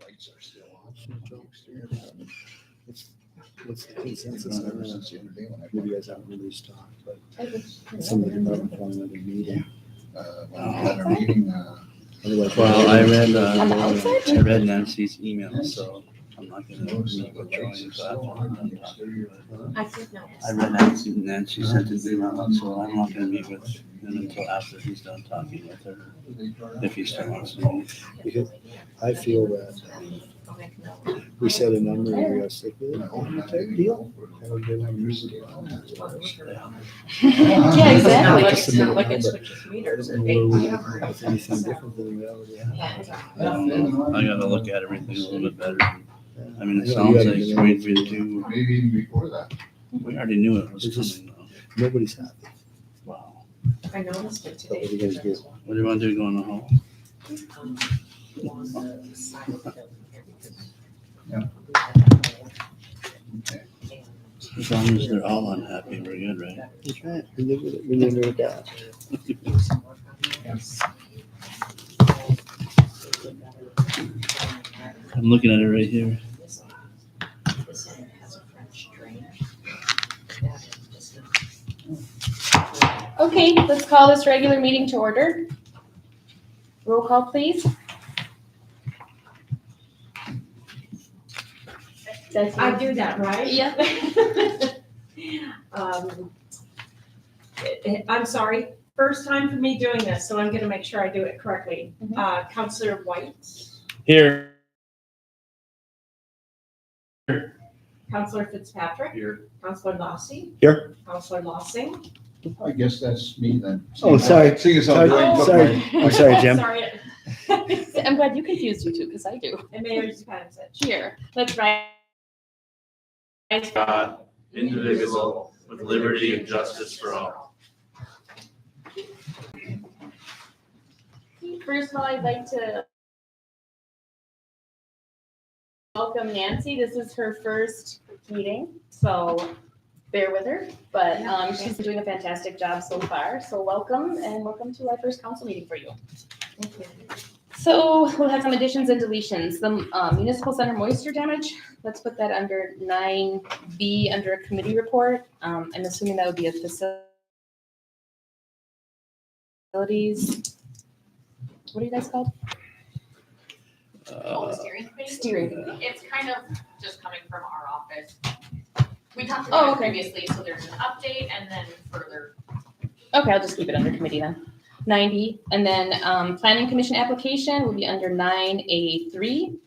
Lights are still on. What's the consensus? I don't know. Since the other day when I Maybe you guys haven't released talk, but some of the department wanted another meeting. when we had our meeting, Otherwise, Well, I read, On the outside? I read Nancy's email, so I'm not gonna meet with Joy until after I'm done talking. I did notice. I read Nancy sent an email, so I'm not gonna meet with him until after he's done talking with her, if he still wants to meet. Because I feel that we set a number and we got to stick with it. Type deal. And we didn't have music. Yeah, exactly. Like a submittal Like it number. switches meters. I don't know where we have anything different than we already have. I don't know. I gotta look at everything a little bit better. I mean, it Yeah, sounds you like gotta it's get waiting for into you to, maybe even before that. we already knew it was It's just- coming though. Nobody's happy. Wow. I noticed it So what are today. you gonna do? What do you wanna do, go in the hall? Okay. As long as they're all unhappy, we're good, right? That's right. We live with it. We never adapt. I'm looking at it right here. Okay, let's call this regular meeting to order. Roll call, please. That's I do that, right? Yep. I'm sorry, first time for me doing this, so I'm gonna make sure I do it correctly. Mhm. Counselor White, Here. Counselor Fitzpatrick. Here. Counselor Lassie. Here. Counselor Lossing. I guess that's me then. Oh, sorry. Seeing as how Sorry. Dwayne took Sorry. my- I'm sorry, Jim. Sorry. I'm glad you confused you too, because I do. And Mayor Zupansich. Here, let's rise. God, indivisible, with liberty and justice for all. First of all, I'd like to welcome Nancy. This is her first meeting, so bear with her. But she's been doing a fantastic job so far. So welcome, and welcome to our first council meeting for you. Thank you. So we'll have some additions and deletions. The municipal center moisture damage, let's put that under 9B under a committee report. I'm assuming that would be a facilities. What are you guys called? Steering committee? Steering committee. It's kind of just coming from our office. We talked Oh, about it okay. previously, so there's an update and then further. Okay, I'll just keep it under committee then. 9B, and then planning commission application will be under 9A3.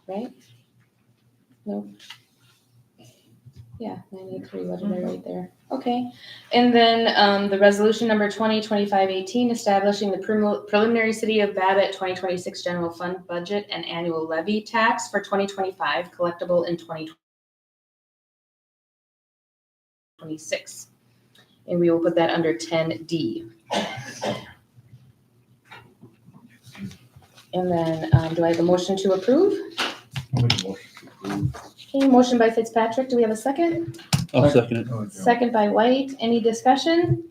Right? No. Yeah, 9A3, what did I write there? Okay, and then the resolution number 2025-18, establishing the preliminary City of Babbitt 2026 general fund budget and annual levy tax for 2025, collectible in 2026. And we will put that under 10D. And then, do I have a motion to approve? Okay, motion by Fitzpatrick. Do we have a second? I'll second it. Oh, Joe. Second by White. Any discussion?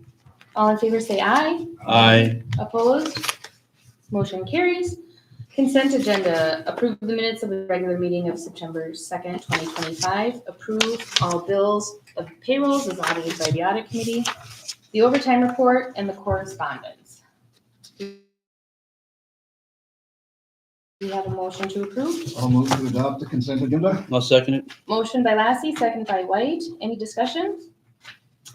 All in favor say aye. Aye. Opposed? Motion carries. Consent agenda. Approve the minutes of the regular meeting of September 2nd, 2025. Approve all bills of payrolls as audited by the audit committee, the overtime report, and the correspondence. Do you have a motion to approve? I'll move to adopt the consent agenda. I'll second it. Motion by Lassie, second by White. Any discussion?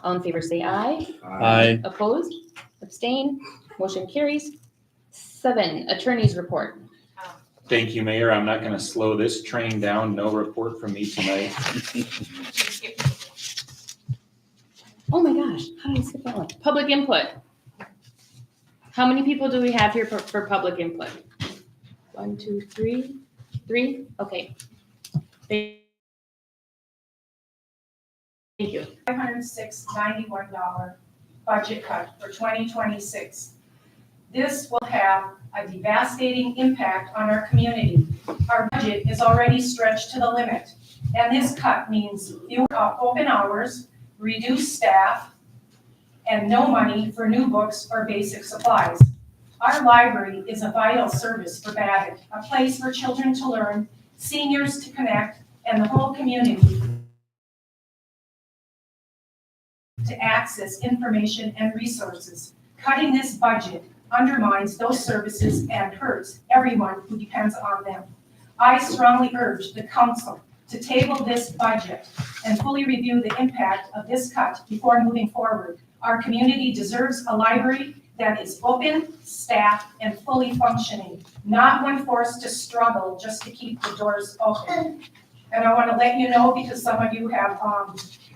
All in favor say aye. Aye. Opposed? Abstain? Motion carries. 7, attorney's report. Thank you, Mayor. I'm not gonna slow this train down. No report from me tonight. Oh my gosh, how did I skip that one? Public input. How many people do we have here for public input? 1, 2, 3. 3? Okay. Thank you. $506.91 budget cut for 2026. This will have a devastating impact on our community. Our budget is already stretched to the limit, and this cut means fewer open hours, reduced staff, and no money for new books or basic supplies. Our library is a vital service for Babbitt, a place for children to learn, seniors to connect, and the whole community to access information and resources. Cutting this budget undermines those services and hurts everyone who depends on them. I strongly urge the council to table this budget and fully review the impact of this cut before moving forward. Our community deserves a library that is open, staffed, and fully functioning, not one forced to struggle just to keep the doors open. And I want to let you know, because some of you have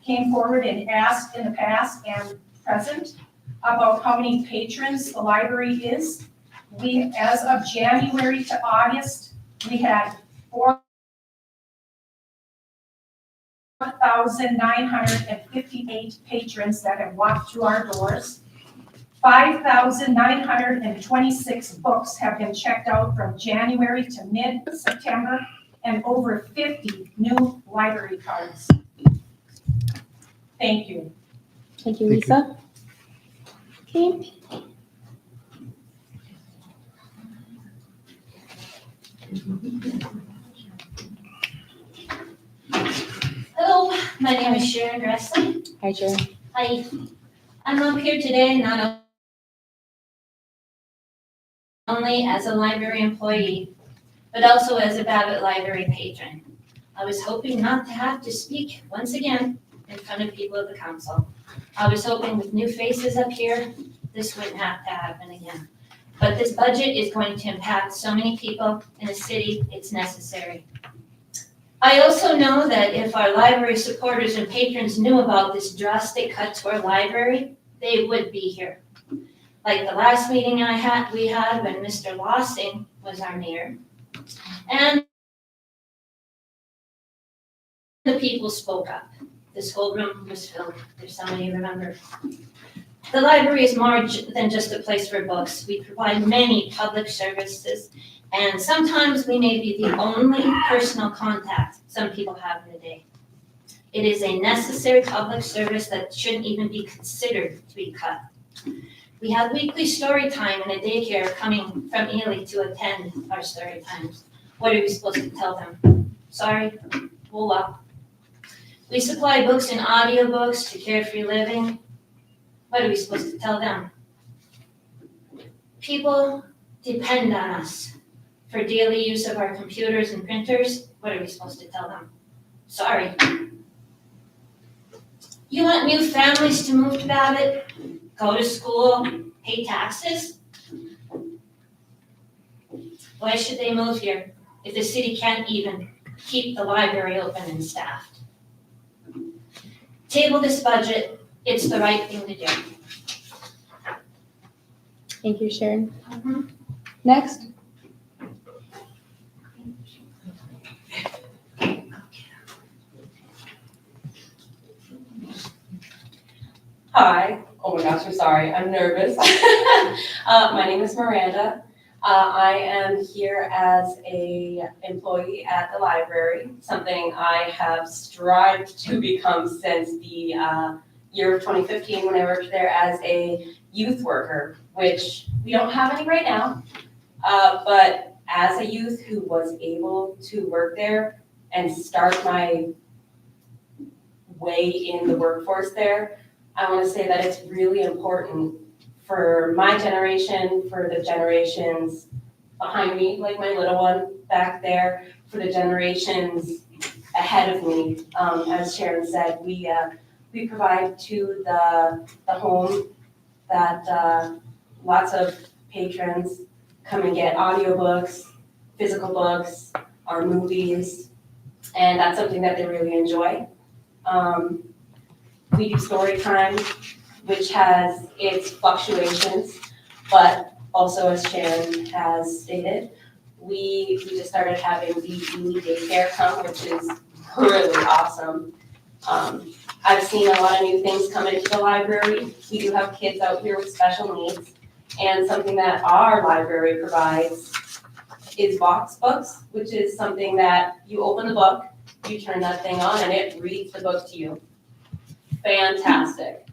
came forward and asked in the past and present about how many patrons the library is. We, as of January to August, we had 4,958 patrons that have walked through our doors. 5,926 books have been checked out from January to mid-September, and over 50 new library cards. Thank you. Thank you, Lisa. Okay. Hello, my name is Sharon Gressling. Hi, Sharon. Hi. I'm up here today not only as a library employee, but also as a Babbitt Library patron. I was hoping not to have to speak once again in front of people of the council. I was hoping with new faces up here, this wouldn't have to happen again. But this budget is going to impact so many people in the city, it's necessary. I also know that if our library supporters and patrons knew about this drastic cut to our library, they would be here. Like the last meeting we had when Mr. Lossing was our mayor. And the people spoke up. This whole room was filled, if somebody remembers. The library is more than just a place for books. We provide many public services, and sometimes we may be the only personal contact some people have in a day. It is a necessary public service that shouldn't even be considered to be cut. We have weekly story time and a daycare coming from Ely to attend our story times. What are we supposed to tell them? Sorry, hold up. We supply books and audiobooks to Carefree Living. What are we supposed to tell them? People depend on us for daily use of our computers and printers. What are we supposed to tell them? Sorry. You want new families to move to Babbitt, go to school, pay taxes? Why should they move here if the city can't even keep the library open and staffed? Table this budget, it's the right thing to do. Thank you, Sharon. Next. Hi. Oh my gosh, I'm sorry. I'm nervous. My name is Miranda. I am here as a employee at the library, something I have strived to become since the year of 2015 when I worked there as a youth worker, which we don't have any right now. But as a youth who was able to work there and start my way in the workforce there, I want to say that it's really important for my generation, for the generations behind me, like my little one back there, for the generations ahead of me. As Sharon said, we provide to the home that lots of patrons come and get audiobooks, physical books, our movies, and that's something that they really enjoy. We do story time, which has its fluctuations, but also as Sharon has stated, we just started having the Ely daycare come, which is really awesome. I've seen a lot of new things come into the library. We do have kids out here with special needs, and something that our library provides is box books, which is something that you open the book, you turn that thing on, and it reads the book to you. Fantastic.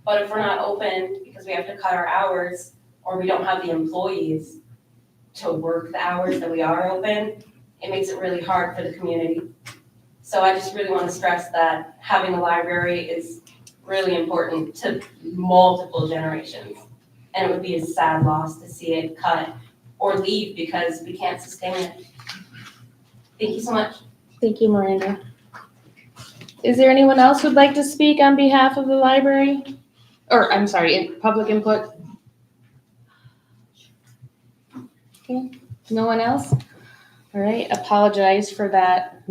But if we're not open because we have to cut our hours, or we don't have the employees to work the hours that we are open, it makes it really hard for the community. So I just really want to stress that having a library is really important to multiple generations. And it would be a sad loss to see it cut or leave because we can't sustain it. Thank you so much. Thank you, Miranda. Is there anyone else who'd like to speak on behalf of the library? Or, I'm sorry, public input? Okay, no one else? All right, apologize for that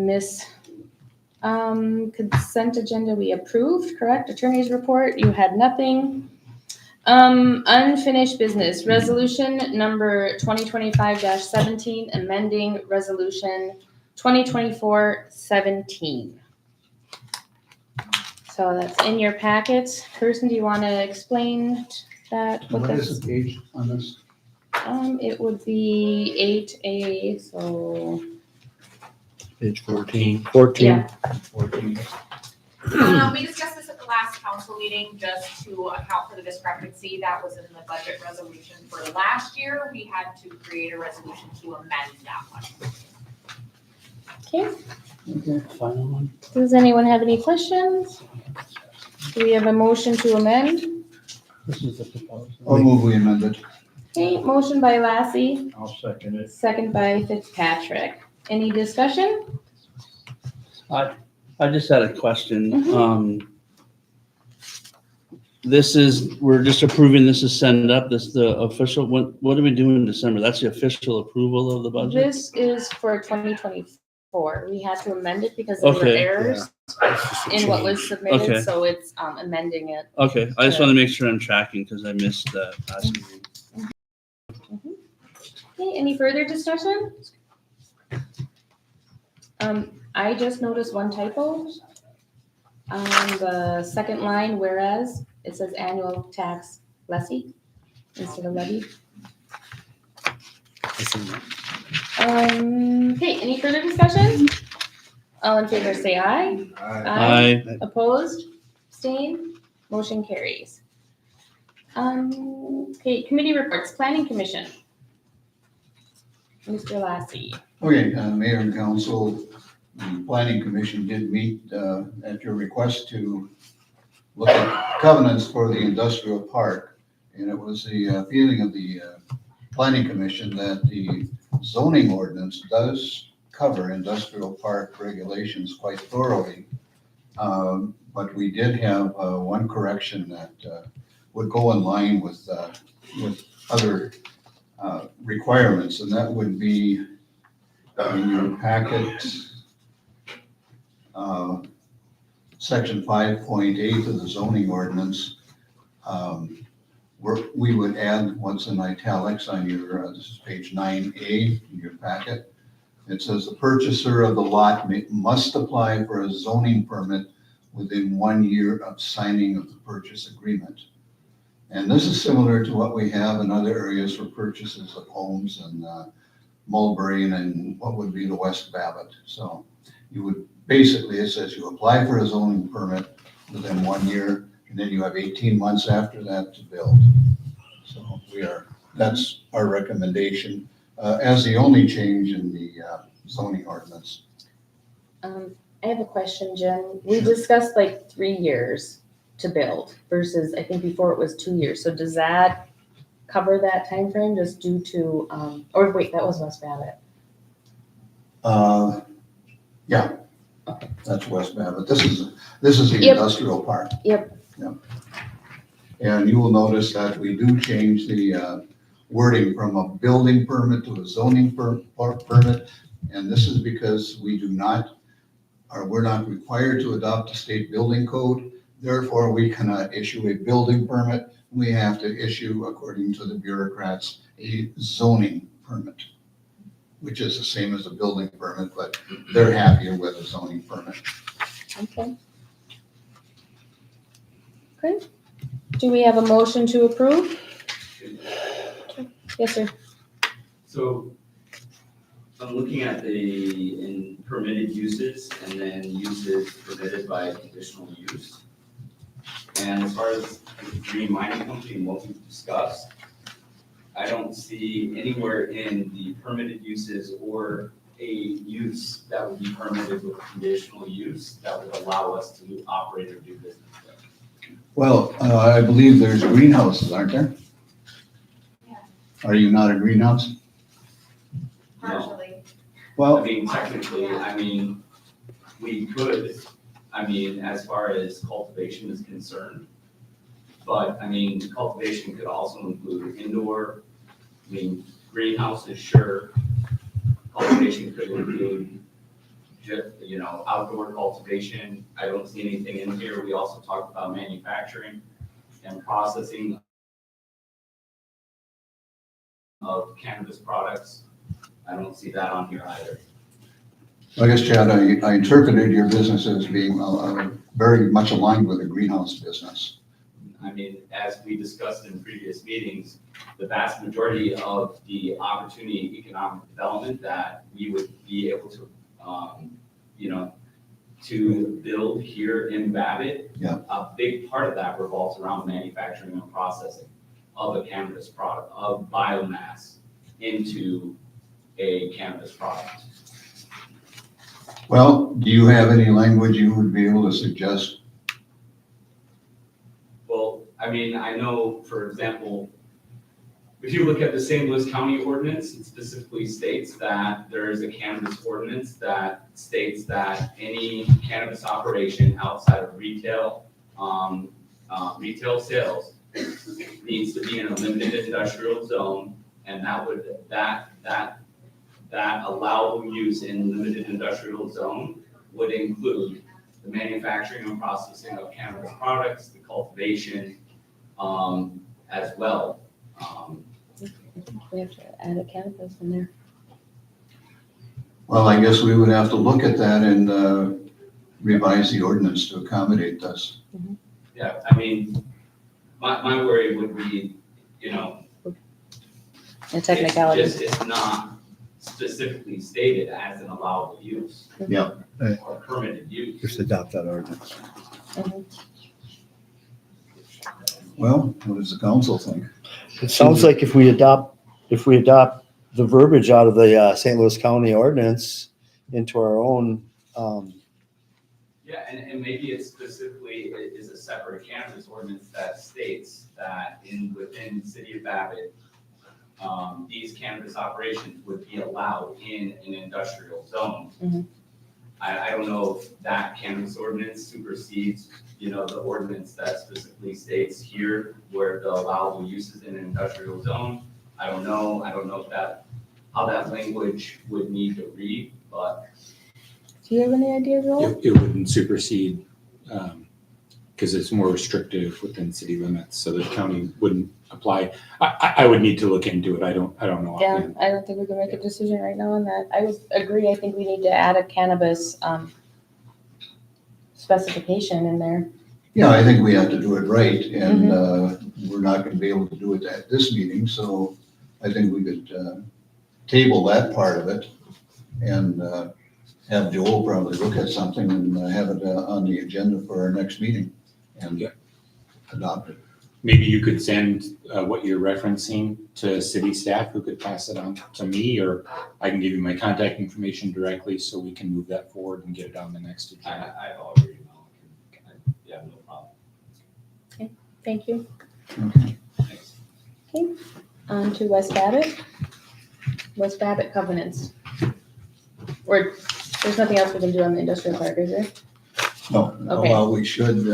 consent agenda we approved, correct? Attorney's report, you had nothing. Unfinished business, resolution number 2025-17, amending resolution 2024-17. So that's in your packets. Kirsten, do you want to explain that? What this- is the page on this? It would be 8A, so, Page 14. 14. yeah. 14. We discussed this at the last council meeting, just to account for the discrepancy that was in the budget resolution for last year. We had to create a resolution to amend that one. Okay, Okay. Final one? does anyone have any questions? Do we have a motion to amend? This is the proposal. I'll move we amend it. Okay, motion by Lassie, I'll second it. second by Fitzpatrick. Any discussion? I just had a question. Mhm. We're just approving this to send up, this the official, what do we do in December? That's the official approval of the budget? This is for 2024. We had to amend it because there were Okay, errors in what was submitted, Okay. so it's amending it. Okay, I just want to make sure I'm tracking because I missed that last meeting. Okay, any further discussion? I just noticed one typo. On the second line, whereas, it says annual tax lessee instead of levy. Okay, any further discussion? All in favor, say aye. I, Opposed? Abstained? Motion carries. Okay, committee reports, planning commission. Mr. Lassie. Okay, Mayor and Council, the Planning Commission did meet at your request to look at covenants for the industrial park. And it was the feeling of the Planning Commission that the zoning ordinance does cover industrial park regulations quite thoroughly. But we did have one correction that would go in line with other requirements, and that would be in your packet, section 5.8 of the zoning ordinance. We would add what's in italics on your, this is page 9A in your packet. It says the purchaser of the lot must apply for a zoning permit within 1 year of signing of the purchase agreement. And this is similar to what we have in other areas for purchases of homes in Mulberry and what would be the West Babbitt. So you would, basically, it says you apply for a zoning permit within 1 year, and then you have 18 months after that to build. So that's our recommendation as the only change in the zoning ordinance. I have a question, Jen. We discussed like 3 years to build versus, I think before it was 2 years. So does that cover that time frame just due to, or wait, that was West Babbitt. Yeah. Okay. That's West Babbitt. This is the Yep. industrial park. Yep. Yep. And you will notice that we do change the wording from a building permit to a zoning permit. And this is because we're not required to adopt a state building code. Therefore, we cannot issue a building permit. We have to issue, according to the bureaucrats, a zoning permit, which is the same as a building permit, but they're happier with a zoning permit. Okay. Great. Do we have a motion to approve? Yes, sir. So I'm looking at in permitted uses and then uses permitted by conditional use. And as far as the Green Mining Company and what we've discussed, I don't see anywhere in the permitted uses or a use that would be permitted with conditional use that would allow us to operate or do business there. Well, I believe there's greenhouses, aren't there? Yeah. Are you not a greenhouse? Partially. I Well, mean, technically, I mean, we could, I mean, as far as cultivation is concerned. But, I mean, cultivation could also include indoor, I mean, greenhouses, sure. Cultivation could include just, outdoor cultivation. I don't see anything in here. We also talked about manufacturing and processing of cannabis products. I don't see that on here either. I guess, Chad, I interpreted your business as being very much aligned with a greenhouse business. I mean, as we discussed in previous meetings, the vast majority of the opportunity economic development that we would be able to, to build here in Babbitt. Yeah. A big part of that revolves around manufacturing and processing of a cannabis product, of biomass into a cannabis product. Well, do you have any language you would be able to suggest? Well, I mean, I know, for example, if you look at the St. Louis County ordinance, it specifically states that there is a cannabis ordinance that states that any cannabis operation outside of retail sales needs to be in a limited industrial zone, and that allowable use in limited industrial zone would include the manufacturing and processing of cannabis products, the cultivation, as well. We have to add a cannabis in there. Well, I guess we would have to look at that and revise the ordinance to accommodate this. Yeah, I mean, my worry would be, The technicality. it's not specifically stated as an allowable use. Yeah. Or permitted use. Just adopt that ordinance. Well, what does the council think? It sounds like if we adopt the verbiage out of the St. Louis County ordinance into our own, Yeah, and maybe it specifically is a separate cannabis ordinance that states that within the city of Babbitt, these cannabis operations would be allowed in an industrial zone. Mhm. I don't know if that cannabis ordinance supersedes, the ordinance that specifically states here where the allowable uses in an industrial zone. I don't know how that language would need to read, but Do you have any idea, Joel? It wouldn't supersede, because it's more restrictive within city limits, so the county wouldn't apply. I would need to look into it. I don't know. Yeah, offhand. I don't think we can make a decision right now on that. I would agree. I think we need to add a cannabis specification in there. Yeah, I think we have to do it right, and we're not gonna be able to do it at this meeting, so I think we could table that part of it and have Joel probably look at something and have it on the agenda for our next meeting and Yeah. adopt it. Maybe you could send what you're referencing to city staff who could pass it on to me, or I can give you my contact information directly so we can move that forward and get it on the next agenda. I already know. Yeah, no problem. Thank you. Okay. Thanks. On to West Babbitt. West Babbitt covenants. Or, there's nothing else we can do on the industrial park, is there? No, Okay. well, we should,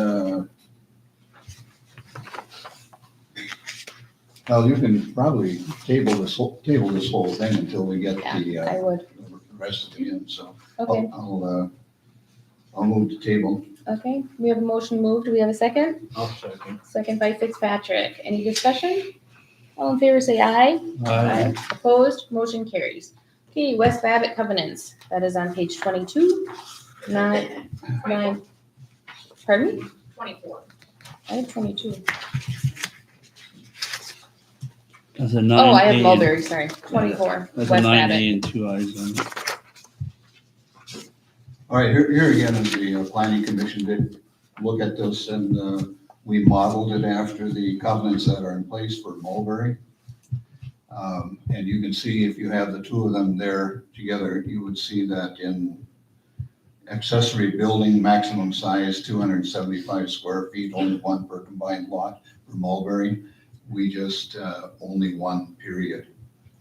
well, you can probably table this whole thing until we get Yeah, I would. the rest of it in, so Okay, I'll move to table. okay. We have a motion moved. Do we have a second? I'll second. Second by Fitzpatrick. Any discussion? All in favor, say aye. Aye. Opposed, motion carries. Okay, West Babbitt covenants. That is on page 22. Nine, pardon me? 24. I have 22. That's a Oh, I have 9A. Mulberry, sorry. 24, That's West a 9A Babbitt. and 2 I's on it. All right, here again is the planning commission did look at this and we modeled it after the covenants that are in place for Mulberry. And you can see if you have the two of them there together, you would see that in accessory building, maximum size, 275 square feet, only one per combined lot for Mulberry. We just, only one period,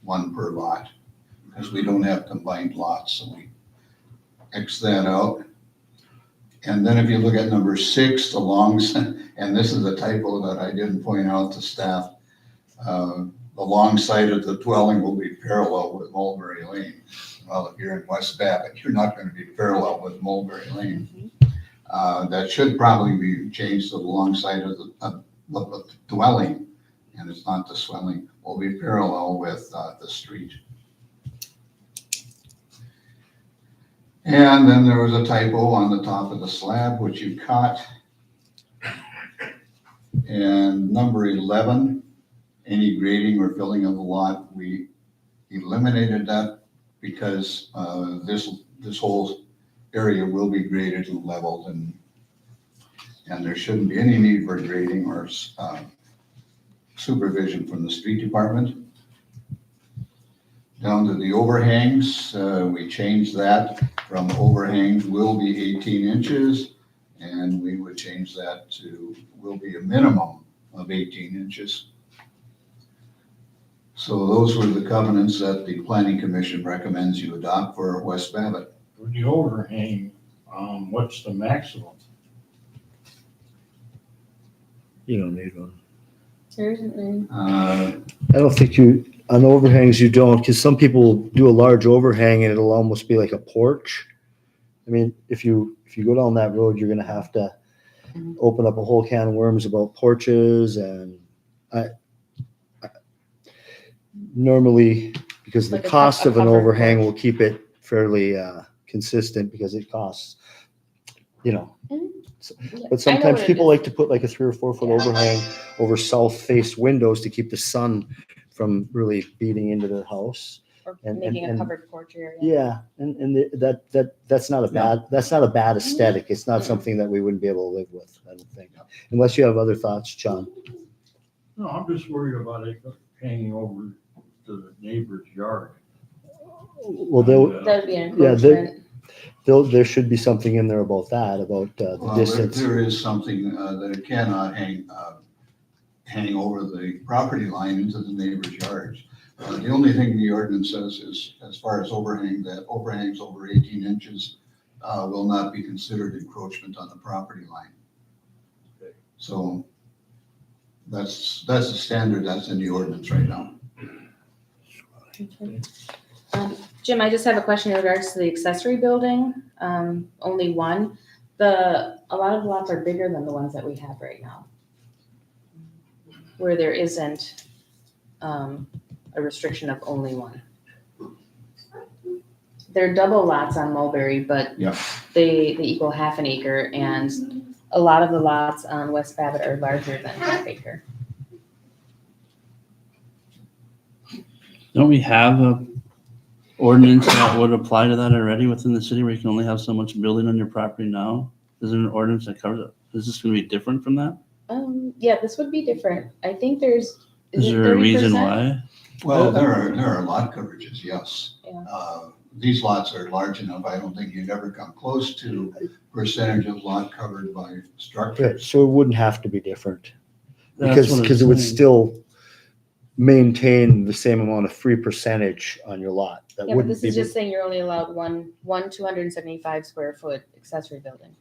one per lot, because we don't have combined lots, so we X that out. And then if you look at number 6, the longs, and this is a typo that I didn't point out to staff, the long side of the dwelling will be parallel with Mulberry Lane. Well, if you're in West Babbitt, you're not going to be parallel with Mulberry Lane. That should probably be changed to the long side of the dwelling, and it's not the swelling, will be parallel with the street. And then there was a typo on the top of the slab, which you caught. And number 11, any grading or filling of the lot, we eliminated that because this whole area will be graded and leveled, and there shouldn't be any need for grading or supervision from the street department. Down to the overhangs, we changed that from overhangs will be 18 inches, and we would change that to will be a minimum of 18 inches. So those were the covenants that the planning commission recommends you adopt for West Babbitt. For the overhang, what's the maximum? You don't need one. There isn't any. Uh, I don't think on overhangs you don't, because some people do a large overhang and it'll almost be like a porch. I mean, if you go down that road, you're gonna have to open up a whole can of worms about porches, and I normally, because the Like a cost of an covered overhang porch. will keep it fairly consistent, because it costs, Yeah, but I know sometimes what it people is. like to put like a 3 or 4 foot overhang over south face windows to keep the sun from really beating into their house. Or and- making a and- covered porch area. Yeah, and that's not a bad aesthetic. It's not something that we wouldn't be able to live with, I don't think. Unless you have other thoughts, John. No, I'm just worried about it hanging over to the neighbor's yard. Well, they'll, That would be an Yeah, they- encroachment. there should be something in there about that, about the Well, distance. there is something that it cannot hang over the property line into the neighbor's yards. The only thing the ordinance says is, as far as overhang, that overhangs over 18 inches will not be considered encroachment on the property line. So that's the standard that's in the ordinance right now. Okay. Jim, I just have a question in regards to the accessory building, only one. A lot of lots are bigger than the ones that we have right now, where there isn't a restriction of only one. They're double lots on Mulberry, but Yeah. they equal half an acre, and a lot of the lots on West Babbitt are larger than half acre. Don't we have a ordinance that would apply to that already within the city, where you can only have so much building on your property now? Is there an ordinance that covers it? Is this gonna be different from that? Yeah, this would be different. I think Is it there a reason 30%? why? Well, there are lot coverages, yes. Yeah. These lots are large enough, I don't think you'd ever come close to percentage of lot covered by Yeah, structures. so it wouldn't have to be different, That's what I'm because it would saying. still maintain the same amount of free percentage on your lot. That Yeah, but wouldn't this be. is just saying you're only allowed one 275 square foot accessory building.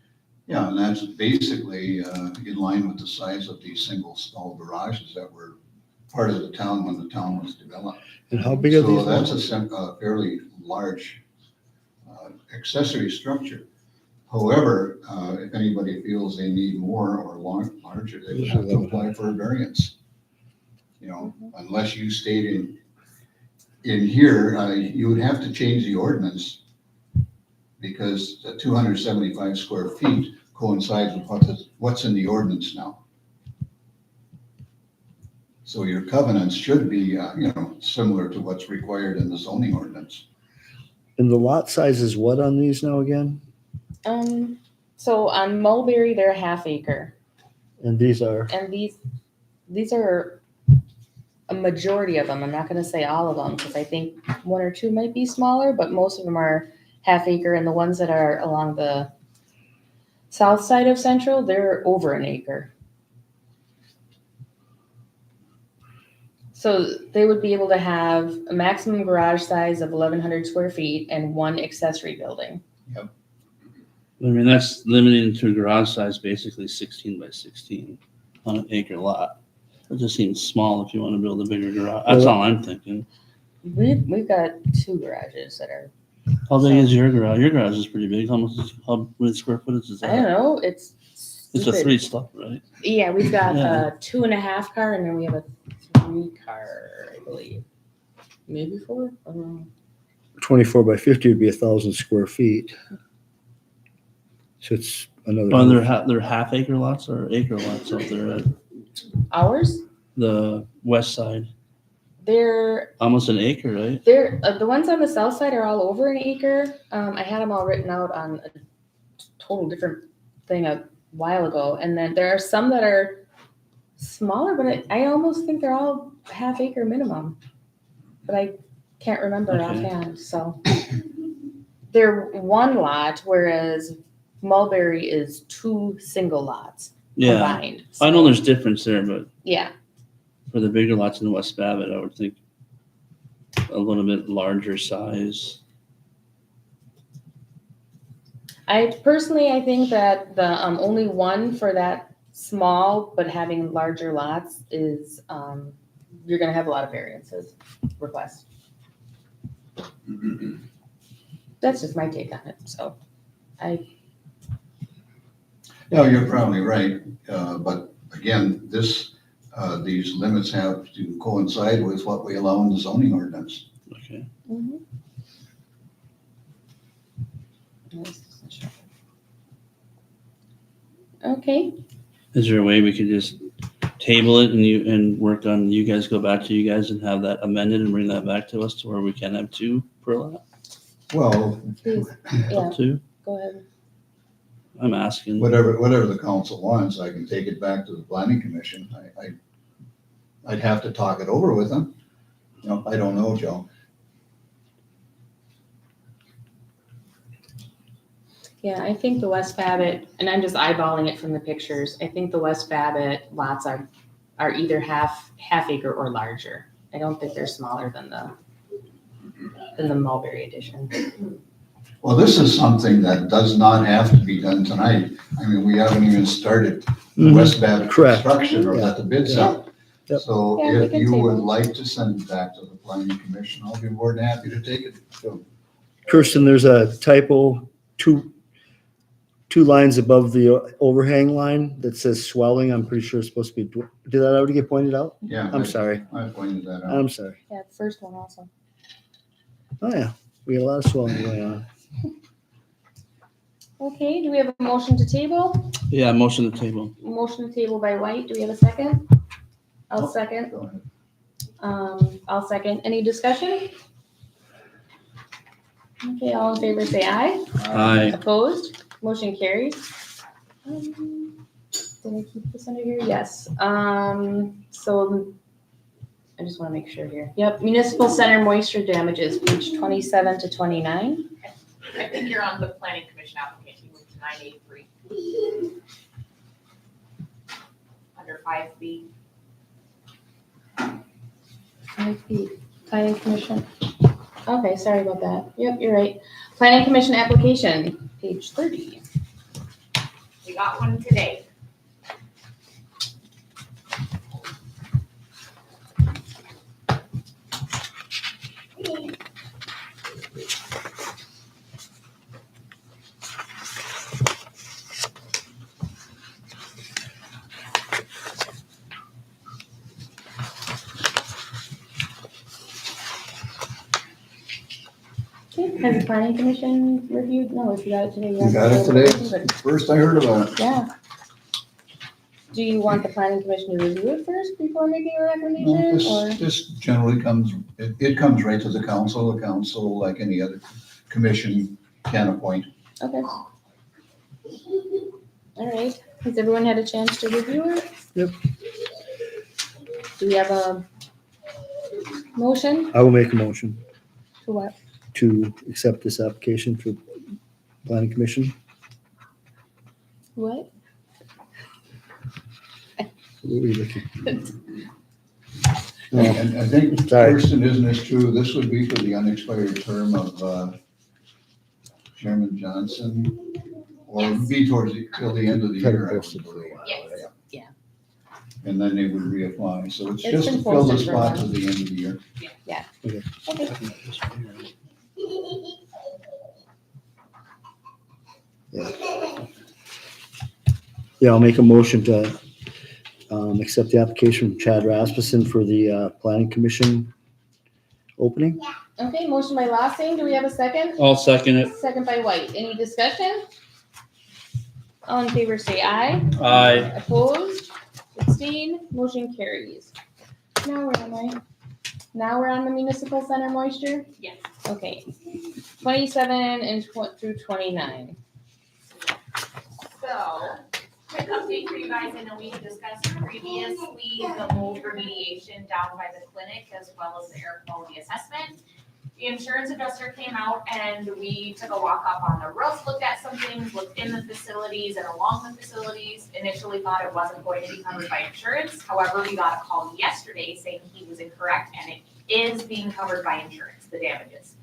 Yeah, and that's basically in line with the size of these single stall garages that were part of the town when the town was developed. And how big are So these that's lots? a fairly large accessory structure. However, if anybody feels they need more or larger, they would have to apply for a variance. You know, unless you state in here, you would have to change the ordinance because the 275 square feet coincides with what's in the ordinance now. So your covenants should be, similar to what's required in the zoning ordinance. And the lot size is what on these now again? So on Mulberry, they're a half acre, And these are, and these are a majority of them, I'm not gonna say all of them, because I think one or two might be smaller, but most of them are half acre, and the ones that are along the south side of Central, they're over an acre. So they would be able to have a maximum garage size of 1,100 square feet and one accessory building. I mean, that's limited to garage size, basically 16 by 16 on an acre lot. It just seems small if you want to build a bigger garage. That's all I'm thinking. We've got two garages that are, How big is your garage? Your garage is pretty big. How many square footage is I don't that? know, it's It's a stupid. 3-stop, right? Yeah, we've got Yeah. a 2.5 car and then we have a 3 car, I believe. Maybe 4? I don't know. 24 by 50 would be 1,000 square feet. So it's another. Oh, they're half acre lots or acre lots out there at Ours, the west side. they're Almost an acre, right? the ones on the south side are all over an acre. I had them all written out on a total different thing a while ago. And then there are some that are smaller, but I almost think they're all half acre minimum. But I can't remember Okay. offhand, so. They're one lot, whereas Mulberry is 2 single lots Yeah. combined. I know So, there's difference there, but yeah, for the bigger lots in West Babbitt, I would think a little bit larger size. I think that the only one for that small but having larger lots is you're gonna have a lot of variances requests. That's just my take on it. So No, you're probably right, but again, these limits have to coincide with what we allow in the zoning ordinance. Okay. mhm. Okay, Is there a way we could just table it and work on, you guys go back to you guys and have that amended and bring that back to us to where we can have 2 per lot? Well, please, yeah, Up to? go ahead. I'm asking. whatever the council wants, I can take it back to the planning commission. I'd have to talk it over with them. No, I don't know, Joe. Yeah, I think the West Babbitt, and I'm just eyeballing it from the pictures, I think the West Babbitt lots are either half acre or larger. I don't think they're smaller than the Mulberry edition. Well, this is something that does not have to be done tonight. I mean, we haven't even started the West Babbitt Correct. construction or let the bids out. Yep. So Yeah, we if can you would table. like to send it back to the planning commission, I'll be more than happy to take it. So, Kirsten, there's a typo, two lines above the overhang line that says swelling. I'm pretty sure it's supposed to be, did that already get pointed out? yeah. I'm sorry. I pointed that out. I'm sorry. Yeah, the first one also. Oh, yeah. We got a lot of swelling going on. Okay, do we have a motion to table? Yeah, motion to table. Motion to table by White, do we have a second? I'll second. Go ahead. I'll second. Any discussion? Okay, all in favor say aye. Aye. Opposed? Motion carries. Did I keep this under here? Yes. So I just want to make sure here. Yep, municipal center moisture damages, page 27 to 29. I think you're on the planning commission application, which is 983. Under 5B. 5B, Planning Commission. Okay, sorry about that. Yep, you're right. Planning Commission application, page 30. We got one today. Okay, has the Planning Commission reviewed? No, if you got it today. You got it today? First I heard about it. Yeah. Do you want the Planning Commission to review it first before making a No, recommendation, or? This generally comes, it comes right to the council. The council, like any other commission, can appoint. Okay. All right, has everyone had a chance to review it? Yep. Do we have a Motion I will make a motion to what? to accept this application for planning commission. What? What were you looking? Oh, And I think, Sorry. Kirsten, isn't this true? This would be for the unexpired term of Chairman Johnson? Or it'd be towards till the end of the Had it year, I would posted for a believe. while. Yes. Yeah. And then they would reapply. So it's It's just been to fill the posted for a spot while. to the end of the year. Okay. Yeah, I'll make a motion to accept the application from Chad Rasmussen for the planning commission opening. Okay, motion by Lossing. Do we have a second? I'll second it. Second by White. Any discussion? All in favor say aye. Aye. Opposed? Abstain? Motion carries. Now where am I? Now we're on the municipal center moisture? Yes. Okay. 27 and through 29. So, quick update for you guys, I know we had discussed previously the mold remediation down by the clinic as well as the air quality assessment. The insurance adjuster came out and we took a walk up on the roof, looked at some things, looked in the facilities and along the facilities. Initially thought it wasn't going to be covered by insurance. However, we got a call yesterday saying he was incorrect and it is being covered by insurance, the damages.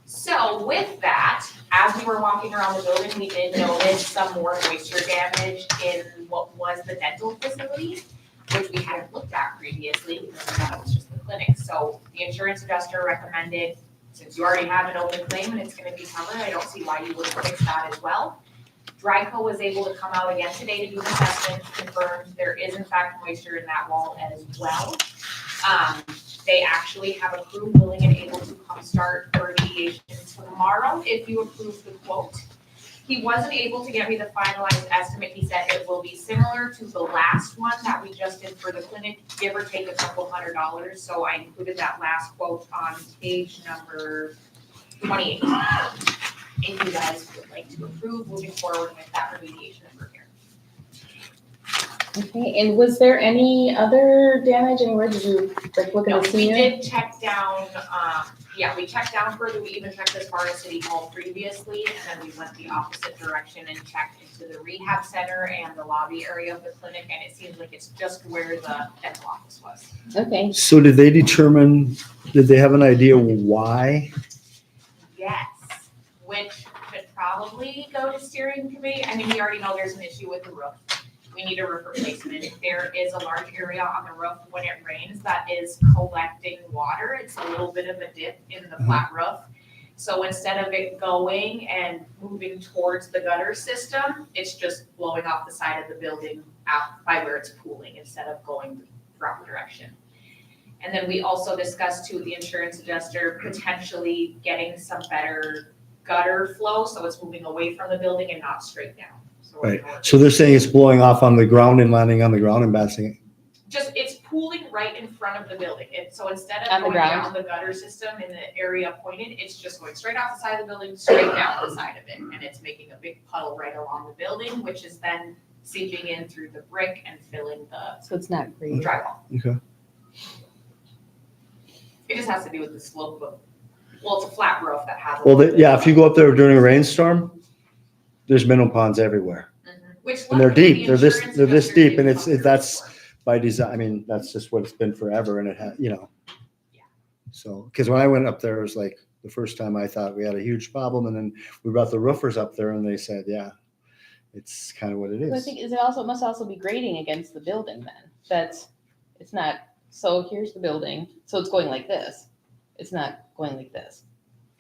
So with that, as we were walking around the building, we did notice some more moisture damage in what was the dental facility, which we hadn't looked at previously because we thought it was just the clinic. So the insurance adjuster recommended, since you already have an open claim and it's gonna be covered, I don't see why you wouldn't fix that as well. Dryco was able to come out again today to do an assessment, confirmed there is in fact moisture in that wall as well. They actually have a crew willing and able to come start remediation tomorrow if you approve the quote. He wasn't able to get me the finalized estimate. He said it will be similar to the last one that we just did for the clinic, give or take a couple $100. So I included that last quote on page number 28. If you guys would like to approve moving forward with that remediation and repair. Okay, and was there any other damage and where did you like look No, at the we senior? did check down, we checked down further, we even checked as far as City Hall previously, and then we went the opposite direction and checked into the rehab center and the lobby area of the clinic, and it seems like it's just where the dental office was. Okay, So did they have an idea why? Yes, which could probably go to steering committee, I mean, we already know there's an issue with the roof. We need a roof replacement. There is a large area on the roof when it rains that is collecting water. It's a little bit of a dip in the flat roof. So instead of it going and moving towards the gutter system, it's just blowing off the side of the building out by where it's pooling instead of going the proper direction. And then we also discussed to the insurance adjuster potentially getting some better gutter flow, so it's moving away from the building and not straight down. So we're Right. gonna work So they're saying it's blowing off on the ground and landing on the ground and bouncing. just, it's pooling right in front of the building. So instead On of the going ground? down the gutter system in the area pointed, it's just going straight off the side of the building, straight down the side of it. And it's making a big puddle right along the building, which is then seeping in through the brick and filling the so it's not great. drywall. Okay. It just has to do with the slope of, well, it's a flat roof that has. a Well, little bit yeah, of- if you go up there during a rainstorm, there's minnow ponds everywhere. Which And they're luckily deep. the They're insurance this adjuster deep did and it's, cover. that's by design. I mean, that's just what it's been forever and it had, Yeah. So, because when I went up there, it was like the first time I thought we had a huge problem and then we brought the roofers up there and they said, yeah, it's kind of what it So I is. think, it must also be grading against the building then, it's not, so here's the building, so it's going like this. It's not going like this,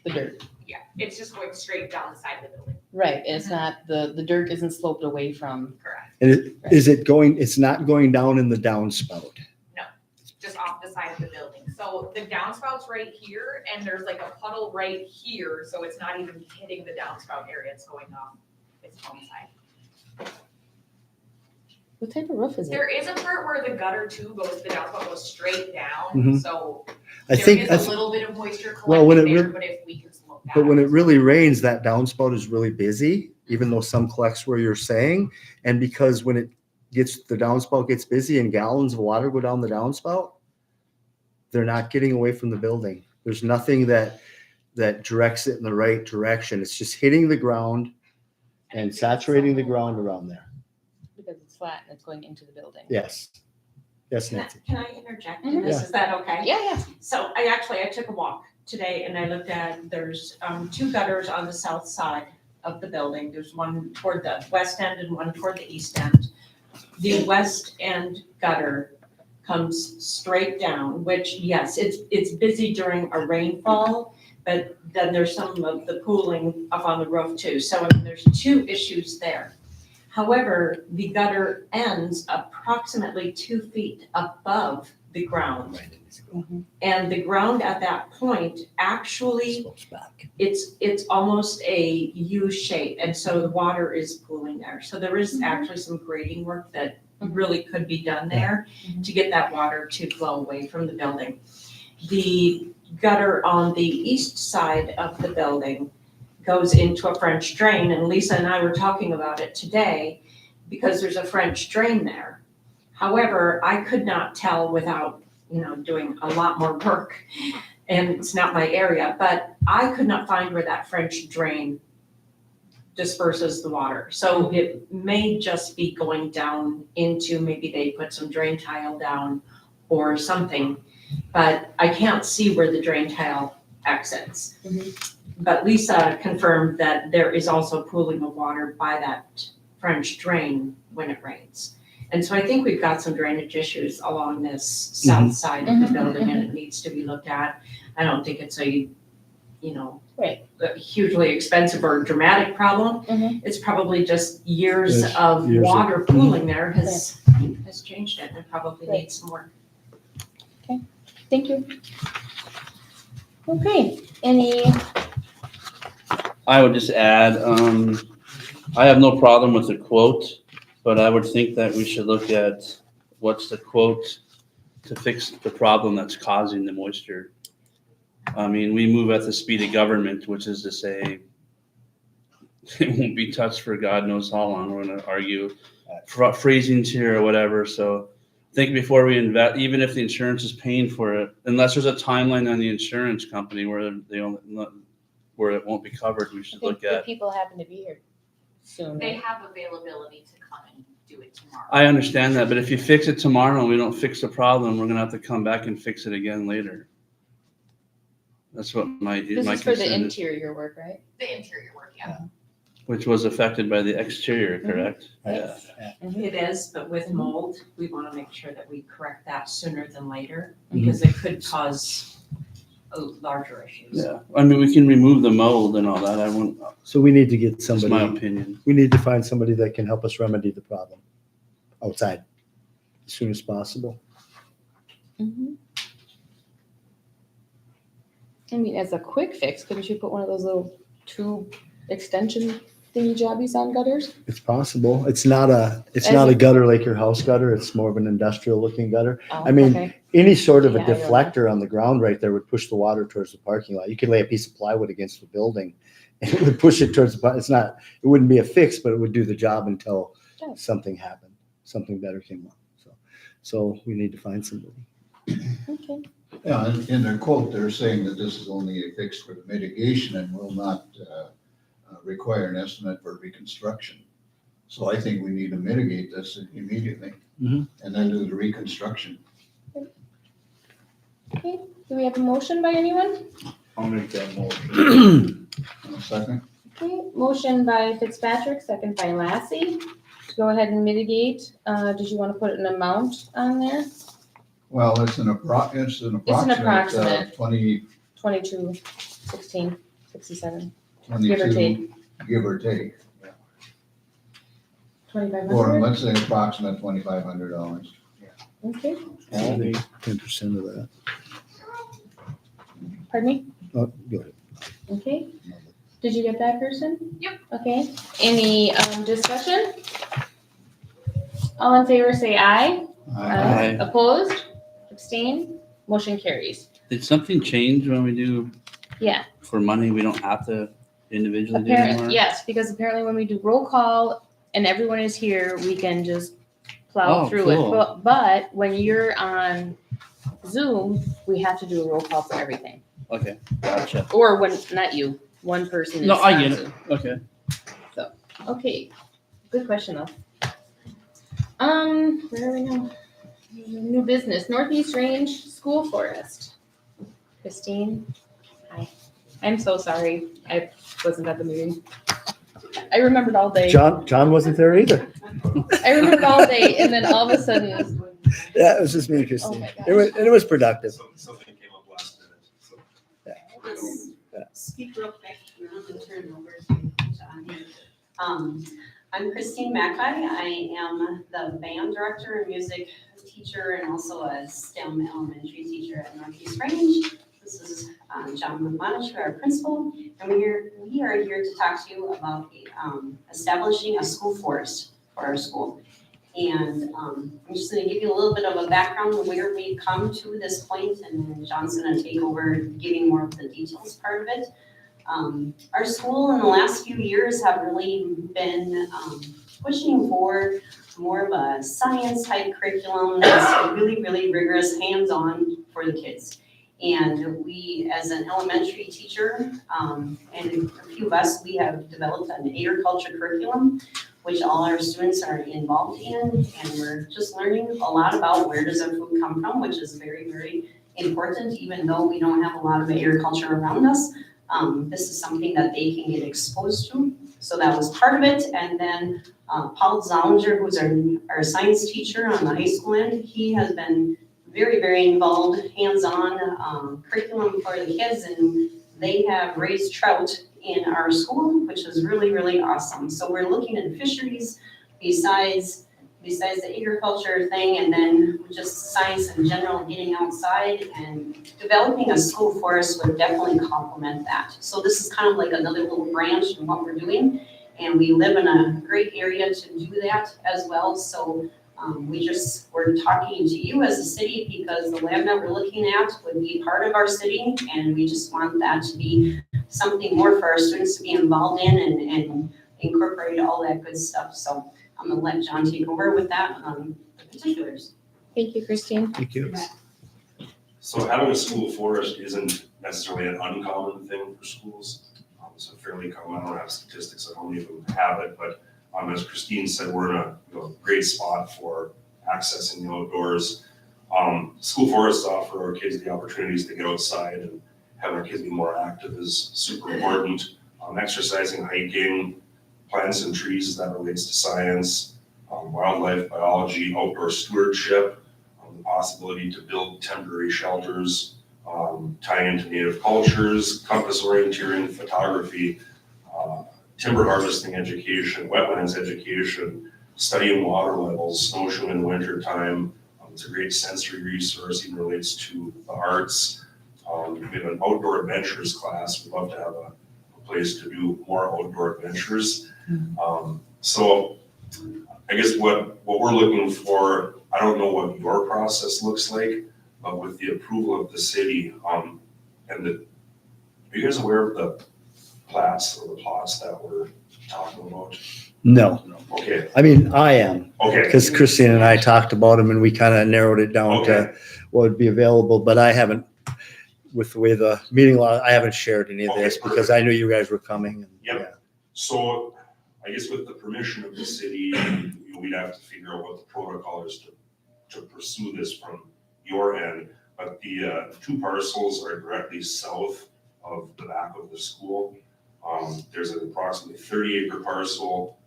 the dirt. Yeah, it's just going straight down the side of the building, Right, and it's not, the dirt isn't sloped away from, correct? And it's not going down in the downspout. Just off the side of the building. So the downspouts right here, and there's like a puddle right here, so it's not even hitting the downspout area, it's going off its own side. what type of roof is it? There is a part where the gutter too goes, the downspout goes straight down, Mhm. so I there think, is a little bit of moisture Well, when collecting it there, re- but if we can slope that. but when out. it really rains, that downspout is really busy, even though some collects where you're saying. And because when the downspout gets busy and gallons of water go down the downspout, they're not getting away from the building. There's nothing that directs it in the right direction. It's just hitting the ground and saturating the ground around there. Because it's flat and it's going into the building. Yes. Yes, Can I- Nancy. Can I interject in this? Is that okay? Yeah. So I took a walk today and I looked at, there's two gutters on the south side of the building. There's one toward the west end and one toward the east end. The west end gutter comes straight down, which, yes, it's busy during a rainfall, but then there's some of the pooling up on the roof too. So I mean, there's two issues there. However, the gutter ends approximately 2 feet above the ground. And the ground at that point, actually, Slopes back. it's almost a U shape, and so the water is pooling there. So there is actually some grading work that really could be done there to get that water to flow away from the building. The gutter on the east side of the building goes into a French drain, and Lisa and I were talking about it today because there's a French drain there. However, I could not tell without, doing a lot more work, and it's not my area, but I could not find where that French drain disperses the water. So it may just be going down into, maybe they put some drain tile down or something, but I can't see where the drain tile exits. But Lisa confirmed that there is also pooling of water by that French drain when it rains. And so I think we've got some drainage issues along this south side of the building, and it needs to be looked at. I don't think it's a Right. a hugely expensive or dramatic problem. It's probably just years Yes, of years of- water pooling there has changed it and probably Right. needs some work. Thank you. Okay, any, I would just add, I have no problem with the quote, but I would think that we should look at what's the quote to fix the problem that's causing the moisture. I mean, we move at the speed of government, which is to say, it won't be touched for God knows how long. We're gonna argue freezing's here or whatever, so think before we invest, even if the insurance is paying for it, unless there's a timeline on the insurance company where where it won't be covered, we I should think look the at. people happen to be here soon. They have availability to come and do it tomorrow. I understand that, but if you fix it tomorrow and we don't fix the problem, we're gonna have to come back and fix it again later. That's what my This my is for the concern is, interior work, right? The interior work, yeah. which was affected by the exterior, correct? Right. Yeah. It is, but with mold, we want to make sure that we correct that sooner than later because it could cause larger issues. Yeah, I mean, we can remove the mold and all that, I wouldn't, So we need to get that's my somebody, opinion. we need to find somebody that can help us remedy the problem outside as soon as possible. I mean, as a quick fix, couldn't you put one of those little tube extension thingy jobbies on gutters? It's possible. It's not a As- gutter like your house gutter. It's more of an industrial looking gutter. Oh, I mean, okay. Any sort of a Yeah, I don't know. deflector on the ground right there would push the water towards the parking lot. You could lay a piece of plywood against the building and it would push it towards it wouldn't be a fix, but it would do the job until Oh. something happened, something better came up. So we need to find somebody. Okay. Yeah, in their quote, they're saying that this is only a fix for the mitigation and will not require an estimate for reconstruction. So I think we need to mitigate this immediately Mhm. and then do the reconstruction. Okay, do we have a motion by anyone? I'll make that motion. A second? Okay, motion by Fitzpatrick, second by Lassie. To go ahead and mitigate, did you want to put an amount on there? Well, it's an approximate approximate. 22, 22, 16, 67, give or take. give or take. 2,500? Or let's say approximate $2,500. Okay, 10% of that. pardon me? Oh, go ahead. Okay. Did you get that, Kirsten? Yep. Okay, any, discussion? All in favor, say aye. Aye. Opposed? Abstain? Motion carries. Did something change when we do Yeah, for money, we don't have to individually do apparently, anymore? yes, because apparently when we do roll call and everyone is here, we can just plow Oh, through it. cool. But when you're on Zoom, we have to do a roll call for everything. Okay, gotcha. Or when, not you, one person is No, I on get it. Zoom. Okay. Okay, good question though. Where are we now? New business, Northeast Range School Forest. Christine, hi. I'm so sorry, I wasn't at the meeting. I remembered all day. John wasn't there either. I remembered all day, and then all of a sudden, Yeah, it was just me and oh Christine. my gosh. It was productive. Something came up last minute, so. Speak real quick, and then I'll turn it over to John here. I'm Christine Mackay. I am the band director and music teacher and also a STEM elementary teacher at Northeast Range. This is John McManus, our principal, and we are here to talk to you about establishing a school forest for our school. And I'm just going to give you a little bit of a background on where we've come to this point, and then John's going to take over giving more of the details part of it. Our school in the last few years have really been pushing for more of a science type curriculum that's really, really rigorous, hands-on for the kids. And we, as an elementary teacher, and a few of us, we have developed an agriculture curriculum, which all our students are involved in. And we're just learning a lot about where does our food come from, which is very, very important, even though we don't have a lot of agriculture around us. This is something that they can get exposed to. So that was part of it. And then Paul Zollinger, who's our science teacher on the high school end, he has been very, very involved, hands-on curriculum for the kids. And they have raised trout in our school, which is really, really awesome. So we're looking at fisheries besides the agriculture thing, and then just science in general, getting outside and developing a school forest would definitely complement that. So this is kind of like another little branch in what we're doing, and we live in a great area to do that as well. So we're talking to you as a city because the land that we're looking at would be part of our city, and we just want that to be something more for our students to be involved in and incorporate all that good stuff. So I'm gonna let John take over with that, the particulars. Thank you, Christine. Thank you. So having a school forest isn't necessarily an uncommon thing for schools. It's a fairly common, I don't have statistics on how many of them have it, but as Christine said, we're in a great spot for accessing the outdoors. School forests offer our kids the opportunities to get outside, and having our kids be more active is super important. Exercising, hiking, plants and trees as that relates to science, wildlife biology, outdoor stewardship, the possibility to build temporary shelters, tying into native cultures, compass orienteering, photography, timber harvesting education, wetlands education, studying water levels, snowshoeing in winter time. It's a great sensory resource, even relates to the arts. We have an outdoor adventures class. We'd love to have a place to do more outdoor adventures. So I guess what we're looking for, I don't know what your process looks like, but with the approval of the city, are you guys aware of the plats or the plots that we're talking about? No, Okay, I mean, I am, okay, because Christine and I talked about them and we kind of narrowed it down to okay, what would be available, but I haven't, with the way the meeting law, I haven't shared any of Okay, this because I knew you guys were coming. Yep. So I guess with the permission of the city, we'd have to figure out what the protocol is to pursue this from your end. But the two parcels are directly south of the back of the school. There's an approximately 30-acre parcel,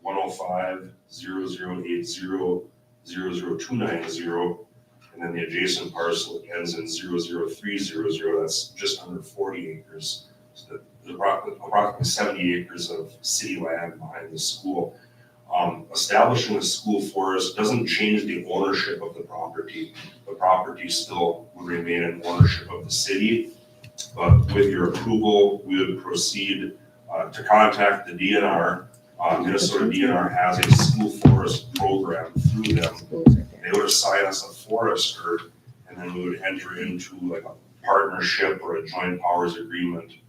105,0080,00290, and then the adjacent parcel ends in 00300. That's just under 40 acres. So there's approximately 70 acres of city land behind the school. Establishing a school forest doesn't change the ownership of the property. The property still would remain in ownership of the city. But with your approval, we would proceed to contact the DNR. Minnesota DNR has a school forest program through them. They would assign us a forester, and then we would enter into like a partnership or a joint powers agreement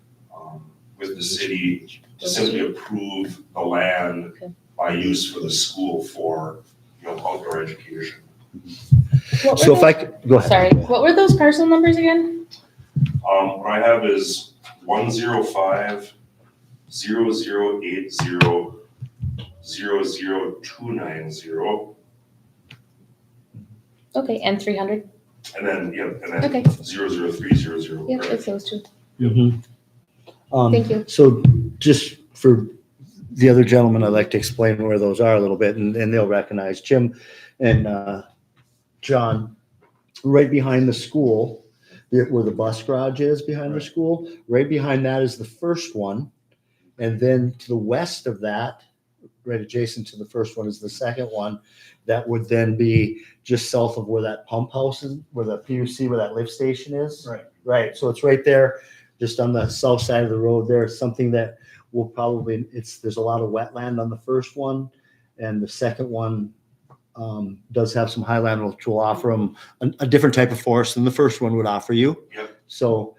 with the city to simply approve the land by use for the school for outdoor education. What So were if I could, go ahead. Sorry, what were those parcel numbers again? What I have is 105-0080-00290, Okay, and 300. and then, Okay. 00300. Yep, it's those two. Mhm. Thank you. So just for the other gentleman, I'd like to explain where those are a little bit, and they'll recognize Jim and John. Right behind the school, where the bus garage is behind the school, right behind that is the first one. And then to the west of that, right adjacent to the first one, is the second one. That would then be just south of where that pump house is, where the PUC, where that lift station is. Right. Right, so it's right there, just on the south side of the road there. It's something that will probably, there's a lot of wetland on the first one. And the second one does have some highland, which will offer them a different type of forest than the first one would offer you. Yep. So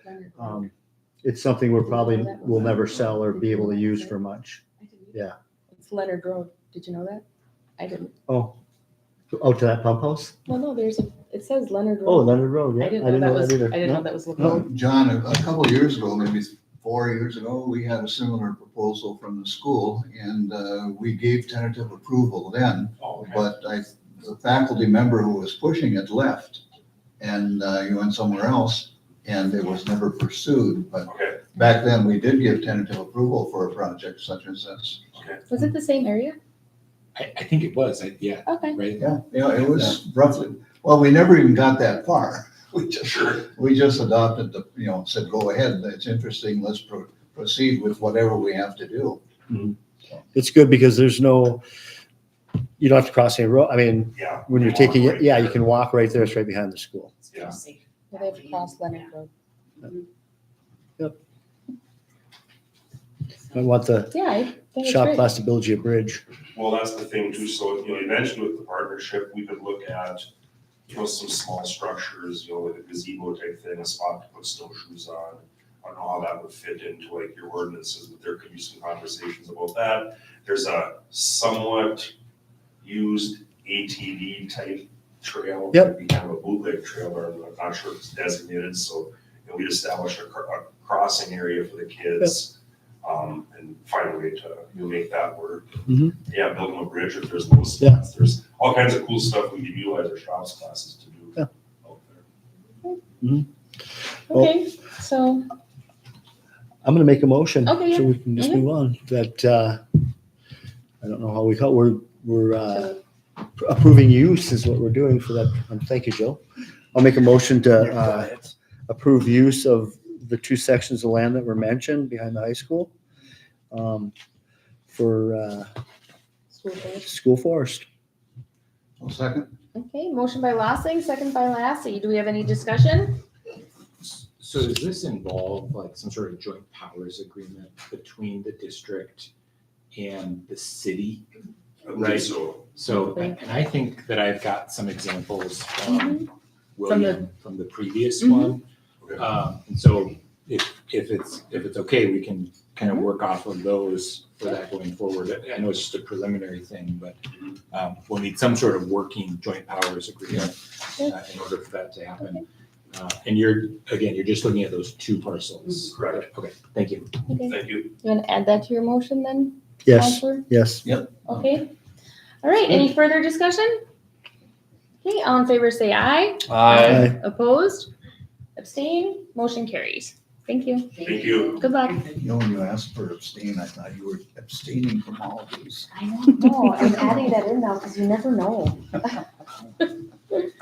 it's something we're probably will never sell or be able to use for much. Yeah. It's Leonard Road. Did you know that? I didn't. Oh, out to that pump house? Well, no, it says Leonard Road. Oh, Leonard Road, yeah. I didn't know that was, I either. didn't No. know that was No, local. John, a couple of years ago, maybe 4 years ago, we had a similar proposal from the school, and we gave tentative approval then. Oh, okay. But the faculty member who was pushing it left, and he went somewhere else, and it was never pursued. But Okay, back then, we did give tentative approval for a project such as this. Was it the same area? I think it was, yeah, Okay. right? Yeah, it was roughly, well, we never even got that far. We just adopted said, go ahead, that's interesting, let's proceed with whatever we have to do. It's good because there's no, you don't have to cross any road. I mean, yeah. when you're taking it, yeah, you can walk right there. It's right behind the school. Yeah. They have to cross Leonard Road. I want the Yeah, I think it's shop great. class to build you a bridge. Well, that's the thing too, so, you mentioned with the partnership, we could look at, some small structures, like a gazebo type thing, a spot to put snowshoes on. I don't know how that would fit into like your ordinances, but there could be some conversations about that. There's a somewhat used ATV type trail. Yep. It'd be kind of a bootleg trail, but I'm not sure if it's designated, so, we'd establish a crossing area for the kids. And find a way to make that work. Mhm. Yeah, build them a bridge if there's no spots. There's all kinds of cool stuff we can utilize our shops classes to do. Yeah. Out there. Okay, so, I'm gonna make a motion. Okay, So yeah. we can just Mhm. move on. That, I don't know how we call, we're approving use is what we're doing for that. Thank you, Jill. I'll make a motion to approve use of the two sections of land that were mentioned behind the high school for school board. school forest. Well, second, Okay, motion by Lossing, second by Lassie. Do we have any discussion? So does this involve like some sort of joint powers agreement between the district and the city? I believe so. So, and I think that I've got some examples from William, from the previous Mhm. one. And so if it's okay, we can kind of work off of those for that going forward. I know it's just a preliminary thing, but we'll need some sort of working joint powers agreement in order for that to happen. And you're just looking at those two parcels. Correct. Okay, thank you. Okay, Thank you. you want to add that to your motion then? Yes, Counselor? yes. Okay. All right, any further discussion? Okay, all in favor say aye. Aye. Opposed? Abstain? Motion carries. Thank you. Thank you. Good luck. when you asked for abstain, I thought you were abstaining from all of these. I don't know, I'm adding that in now because you never know.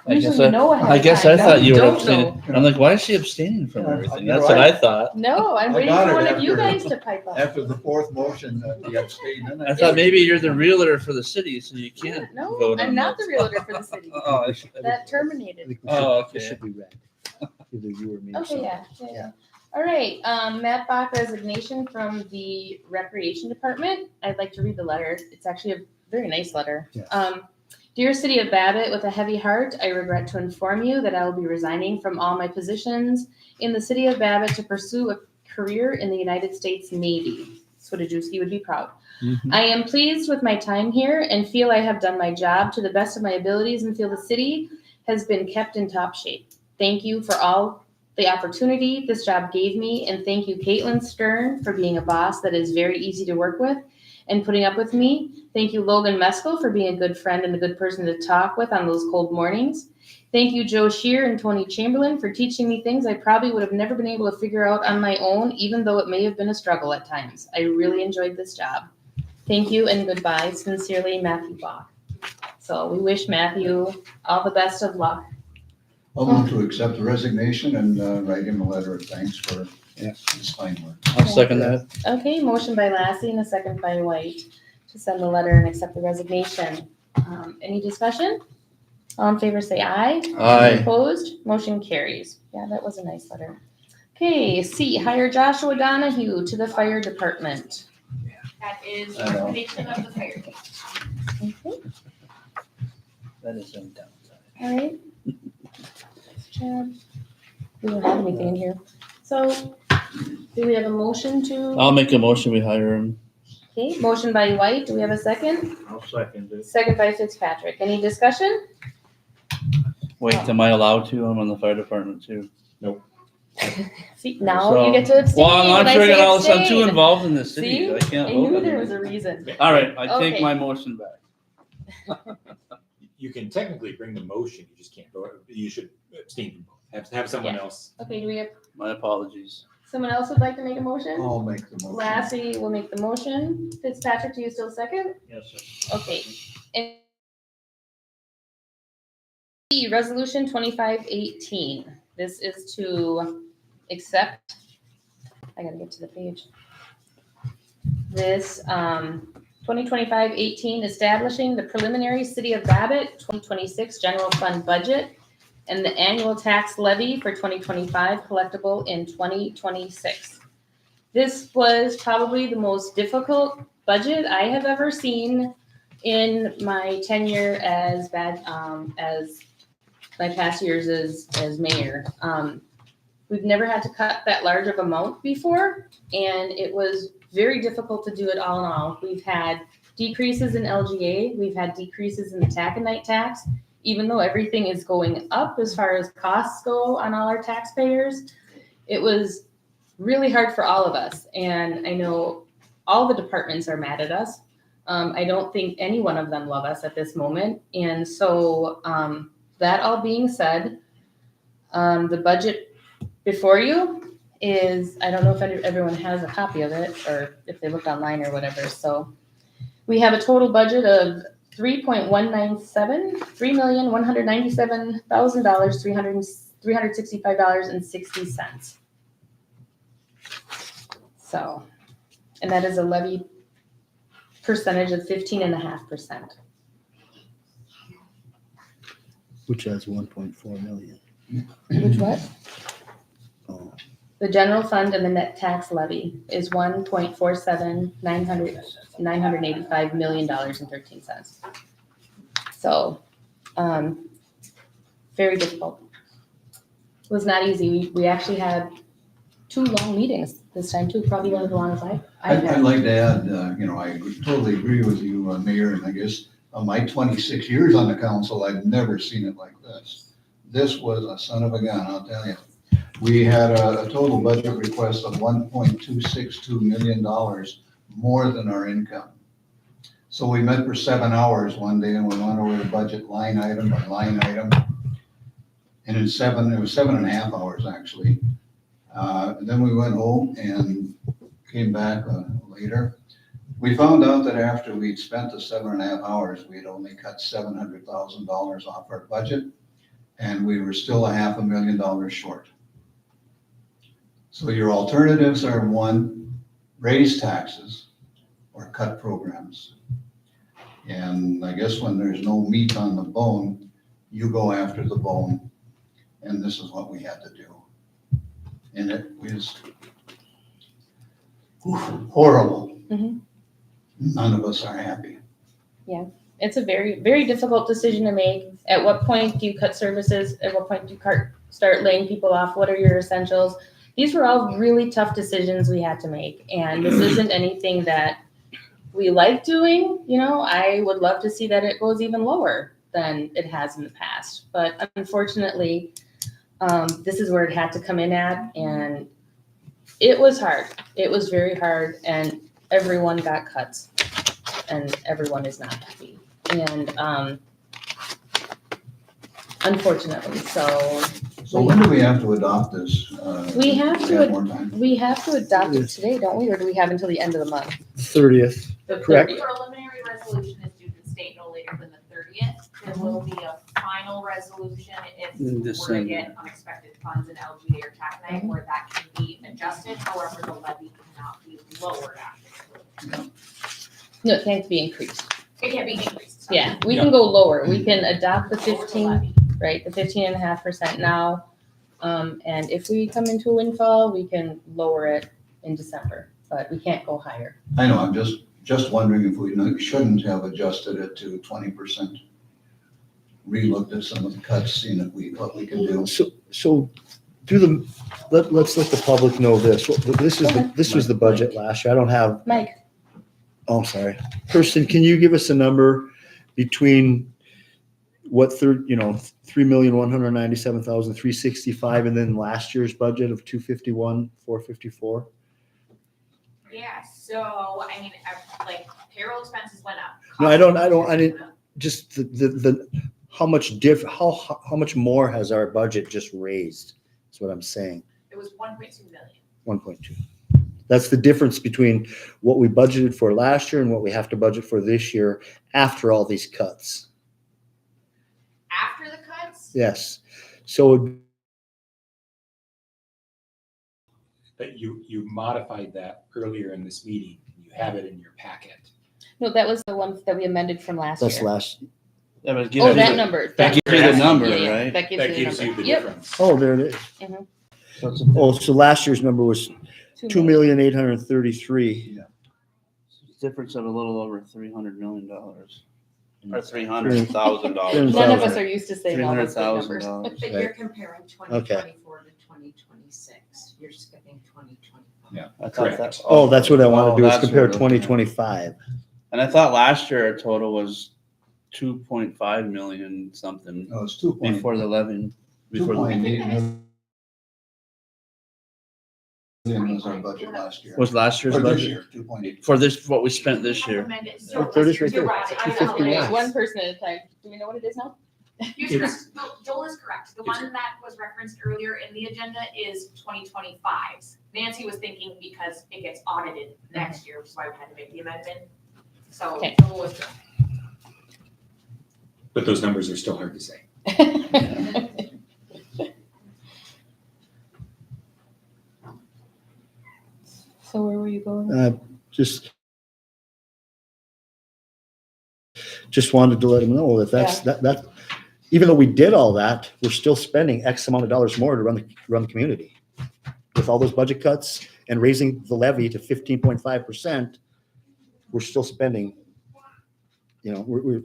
Usually you know ahead I of guess time. I thought you were Don't abstaining. I'm like, why is she abstaining from Yeah, everything? you know, That's what I thought. No, I'm I waiting got for it one of you after- guys to pipe up. After the fourth motion, the abstain, then I thought maybe you're the realtor for the city, so you can't No, vote I'm on not that. the realtor for the city. Oh, I should- That I terminated. think Oh, it okay. should be red. Either you or me. or Okay, someone. yeah. All right, Matt Bach resignation from the Recreation Department. I'd like to read the letter. It's actually a very nice letter. Yeah. Dear City of Babbitt, with a heavy heart, I regret to inform you that I will be resigning from all my positions in the City of Babbitt to pursue a career in the United States Navy. Swedojewski would be proud. Mhm. I am pleased with my time here and feel I have done my job to the best of my abilities and feel the city has been kept in top shape. Thank you for all the opportunity this job gave me, and thank you, Caitlin Stern, for being a boss that is very easy to work with and putting up with me. Thank you, Logan Meskel, for being a good friend and a good person to talk with on those cold mornings. Thank you, Joe Shear and Tony Chamberlain, for teaching me things I probably would have never been able to figure out on my own, even though it may have been a struggle at times. I really enjoyed this job. Thank you and goodbye. Sincerely, Matthew Bach. So we wish Matthew all the best of luck. I'll move to accept the resignation and write him a letter of thanks for his fine work. I'll second that. Okay, motion by Lassie and a second by White to send the letter and accept the resignation. Any discussion? All in favor say aye. Aye. Opposed? Motion carries. Yeah, that was a nice letter. Okay, C, hire Joshua Donahue to the fire department. That is the I know. recommendation of the fire chief. Okay, That is some downside. all right. Chad, we don't have anything in here. So, do we have a motion to? I'll make a motion, we hire him. Okay, motion by White. Do we have a second? I'll second it. Second by Fitzpatrick. Any discussion? Wait, am I allowed to? I'm on the fire department too. See, now So- you get to abstain. Well, I'm when not I sure, say I'm too abstain. involved in this city, See? I can't I vote knew on there was a anything. reason. All right, I take Okay. my motion back. You can technically bring the motion, you just can't vote. You should abstain from both. Have someone Yeah. else. Okay, do we have My apologies. someone else would like to make a motion? I'll make the motion. Lassie will make the motion. Fitzpatrick, do you still second? Yes, sir. Okay. And E, Resolution 2518. This is to accept, I gotta get to the page. This 2025-18, establishing the preliminary City of Babbitt 2026 general fund budget and the annual tax levy for 2025 collectible in 2026. This was probably the most difficult budget I have ever seen in my tenure as my past years as mayor. We've never had to cut that large of amount before, and it was very difficult to do it all in all. We've had decreases in LGA, we've had decreases in the taconite tax, even though everything is going up as far as costs go on all our taxpayers. It was really hard for all of us, and I know all the departments are mad at us. I don't think any one of them love us at this moment, and so that all being said, the budget before you is, I don't know if everyone has a copy of it or if they looked online or whatever. So we have a total budget of $3.65,60. So, and that is a levy percentage of 15.5%. Which has 1.4 million. Which what? Oh, The general fund and the net tax levy is $985 million and 13 cents. So, very difficult. It was not easy. We actually had 2 long meetings this time too, probably one of the longest I've I'd had. like to add, I totally agree with you, Mayor, and I guess my 26 years on the council, I've never seen it like this. This was a son of a gun, I'll tell you. We had a total budget request of $1.262 million, more than our income. So we met for 7 hours one day and we went over the budget line item by line item. And it was 7.5 hours actually. And then we went home and came back later. We found out that after we'd spent the 7.5 hours, we had only cut $700,000 off our budget, and we were still $500,000 short. So your alternatives are 1, raise taxes or cut programs. And I guess when there's no meat on the bone, you go after the bone, and this is what we had to do. And it was horrible. Mhm. None of us are happy. It's a very, very difficult decision to make. At what point do you cut services? At what point do you start laying people off? What are your essentials? these were all really tough decisions we had to make, and this isn't anything that we like doing. You know, I would love to see that it goes even lower than it has in the past, but unfortunately, this is where it had to come in at, and it was hard. It was very hard, and everyone got cuts, and everyone is not happy. And unfortunately, so So when do we have to adopt this? We have Do to have more time? we have to adopt it today, don't we, or do we have until the end of the month? 30th. The Correct. 30th. Preliminary resolution is due to the state no later than the 30th. There will be a final resolution if In we're to December. get unexpected funds in LGA or taconite where that can be adjusted. However, the levy cannot be lowered after. No, it can't be increased. It can't be increased. sorry. Yeah, we can go lower. We can adopt the Lower the 15, levy. right, the 15.5% now. And if we come into a windfall, we can lower it in December, but we can't go higher. I know, I'm just wondering if we shouldn't have adjusted it to 20%. Relooked at some of the cuts, seen what we can do. So let's let the public know this. This was the budget last year. I don't have, Mike, oh, sorry. Kirsten, can you give us a number between what 3,197,365 and then last year's budget of 251,454? Yeah, so, I mean, like payroll expenses went up. No, I didn't, just the how much how much more has our budget just raised? That's what I'm saying. It was 1.2 million. 1.2. That's the difference between what we budgeted for last year and what we have to budget for this year after all these cuts. After the cuts? Yes. So But you modified that earlier in this meeting. You have it in your packet. no, that was the one that we amended from last that's year. last. That would give Oh, you that the- number. That gives you the number, Yeah, yeah, right? That gives That you gives the you number. the Yep. difference. Oh, there it is. So it's Oh, so last year's number was 2,833,000. a difference of a little over $300 million. Or $300,000. None of us are used to saying all those big numbers. $300,000. But you're comparing 2024 to 2026. You're skipping 2025. I thought Correct. that. Oh, that's what I want to do is that's compare what we're looking at. 2025. And I thought last year our total was 2.5 million something No, it's 2.8 before the levy. Before the million was our budget last year. was last year's Or this budget year, 2.8. for this what we spent this year. Amended, Oh, so there it is right you're there. right. I 251. know. One person at a time. Do we know what it is now? He's correct. Joel is correct. The one that was referenced earlier in the agenda is 2025's. Nancy was thinking because it gets audited next year, which is why we had to make the amendment. So Okay. Joel was correct. But those numbers are still hard to say. So where were you going? Just wanted to let them know that that even though we did all that, we're still spending X amount of dollars more to run the community. With all those budget cuts and raising the levy to 15.5%, we're still spending, we're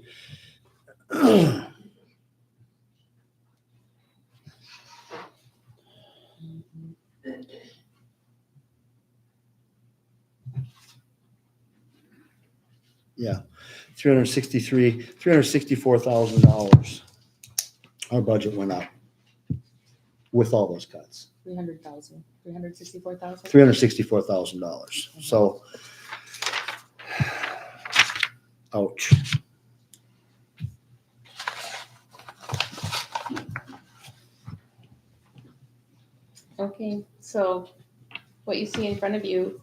yeah, $364,000. Our budget went up with all those cuts. 300,000, 364,000. $364,000. So, ouch. Okay, so what you see in front of you